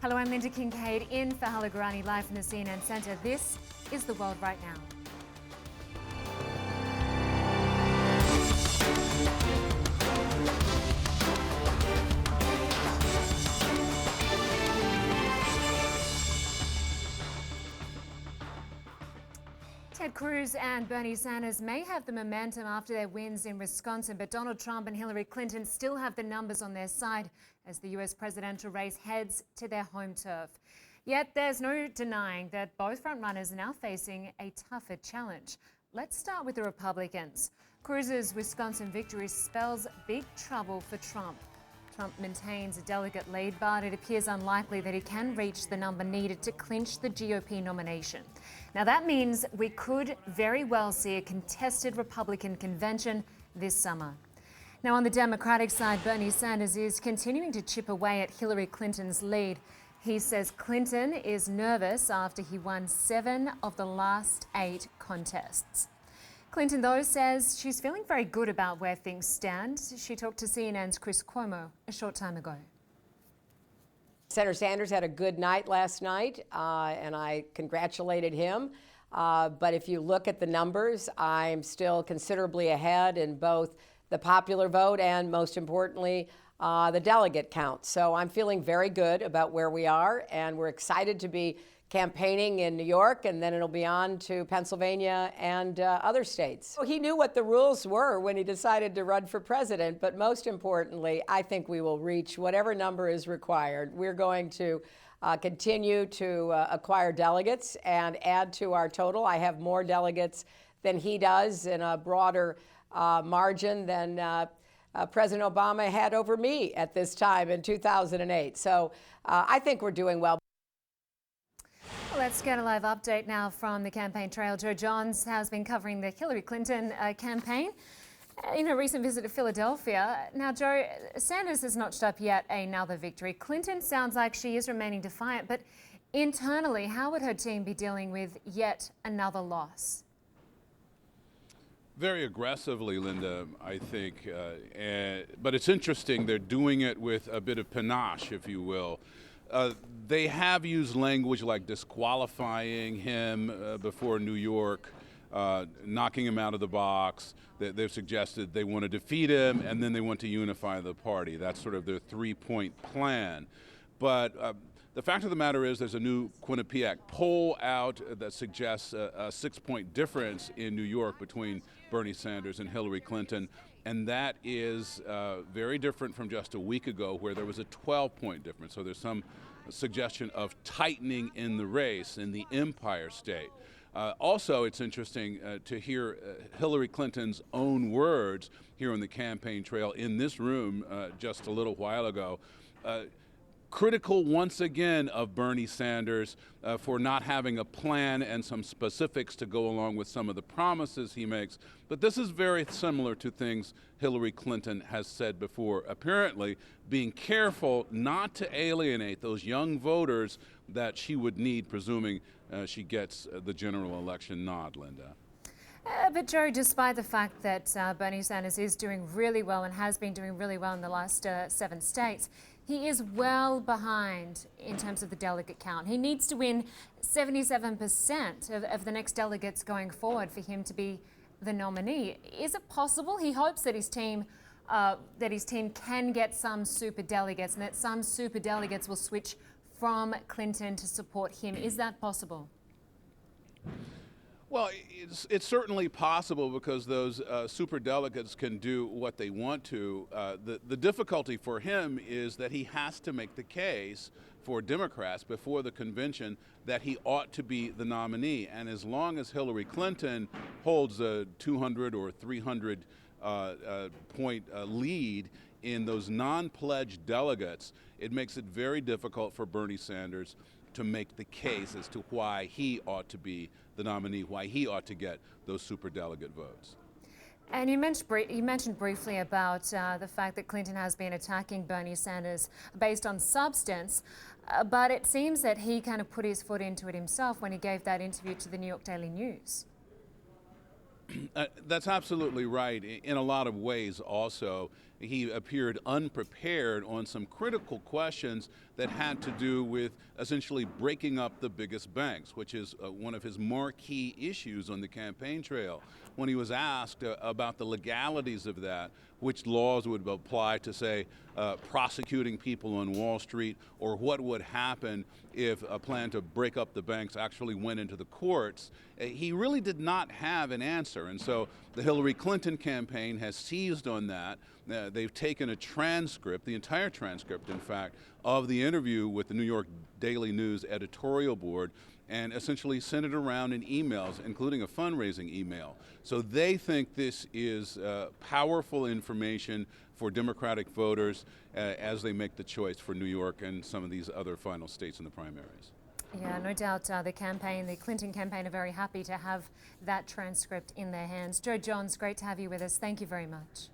Hello, I'm Lynda Kinkade in for Halagarani, live from the CNN Centre. This is The World Right Now. Ted Cruz and Bernie Sanders may have the momentum after their wins in Wisconsin, but Donald Trump and Hillary Clinton still have the numbers on their side as the US presidential race heads to their home turf. Yet there's no denying that both frontrunners are now facing a tougher challenge. Let's start with the Republicans. Cruz's Wisconsin victory spells big trouble for Trump. Trump maintains a delegate lead, but it appears unlikely that he can reach the number needed to clinch the GOP nomination. Now that means we could very well see a contested Republican convention this summer. Now on the Democratic side, Bernie Sanders is continuing to chip away at Hillary Clinton's lead. He says Clinton is nervous after he won 7 of the last 8 contests. Clinton, though, says she's feeling very good about where things stand. She talked to CNN's Chris Cuomo a short time ago. Senator Sanders had a good night last night, and I congratulated him. But if you look at the numbers, I'm still considerably ahead in both the popular vote and, most importantly, the delegate count. So I'm feeling very good about where we are, and we're excited to be campaigning in New York, and then it'll be on to Pennsylvania and other states. He knew what the rules were when he decided to run for president, but most importantly, I think we will reach whatever number is required. We're going to continue to acquire delegates and add to our total. I have more delegates than he does in a broader margin than President Obama had over me at this time in 2008. So I think we're doing well. Let's get a live update now from the campaign trail. Joe Johns has been covering the Hillary Clinton campaign in a recent visit to Philadelphia. Now, Joe, Sanders has notched up yet another victory. Clinton sounds like she is remaining defiant, but internally, how would her team be dealing with yet another loss? Very aggressively, Linda, I think. But it's interesting, they're doing it with a bit of panache, if you will. They have used language like disqualifying him before New York, knocking him out of the box. They've suggested they want to defeat him and then they want to unify the party. That's sort of their 3-point plan. But the fact of the matter is there's a new Quinnipiac poll out that suggests a 6-point difference in New York between Bernie Sanders and Hillary Clinton. And that is very different from just a week ago where there was a 12-point difference. So there's some suggestion of tightening in the race in the Empire State. Also, it's interesting to hear Hillary Clinton's own words here on the campaign trail in this room just a little while ago. Critical once again of Bernie Sanders for not having a plan and some specifics to go along with some of the promises he makes. But this is very similar to things Hillary Clinton has said before, apparently being careful not to alienate those young voters that she would need, presuming she gets the general election nod, Linda. But Joe, despite the fact that Bernie Sanders is doing really well and has been doing really well in the last 7 states, he is well behind in terms of the delegate count. He needs to win 77% of the next delegates going forward for him to be the nominee. Is it possible? He hopes that his team can get some super delegates and that some super delegates will switch from Clinton to support him. Is that possible? Well, it's certainly possible because those superdelegates can do what they want to. The difficulty for him is that he has to make the case for Democrats before the convention that he ought to be the nominee. And as long as Hillary Clinton holds a 200 or 300 point lead in those non-pledged delegates, it makes it very difficult for Bernie Sanders to make the case as to why he ought to be the nominee, why he ought to get those superdelegate votes. And you mentioned briefly about the fact that Clinton has been attacking Bernie Sanders based on substance, but it seems that he kind of put his foot into it himself when he gave that interview to the New York Daily News. That's absolutely right. In a lot of ways also, he appeared unprepared on some critical questions that had to do with essentially breaking up the biggest banks, which is one of his marquee issues on the campaign trail. When he was asked about the legalities of that, which laws would apply to, say, prosecuting people on Wall Street, or what would happen if a plan to break up the banks actually went into the courts, he really did not have an answer. And so the Hillary Clinton campaign has seized on that. They've taken a transcript, the entire transcript, in fact, of the interview with the New York Daily News editorial board, and essentially sent it around in emails, including a fundraising email. So they think this is powerful information for Democratic voters as they make the choice for New York and some of these other final states in the primaries. Yeah, no doubt the Clinton campaign are very happy to have that transcript in their hands. Joe Johns, great to have you with us. Thank you very much.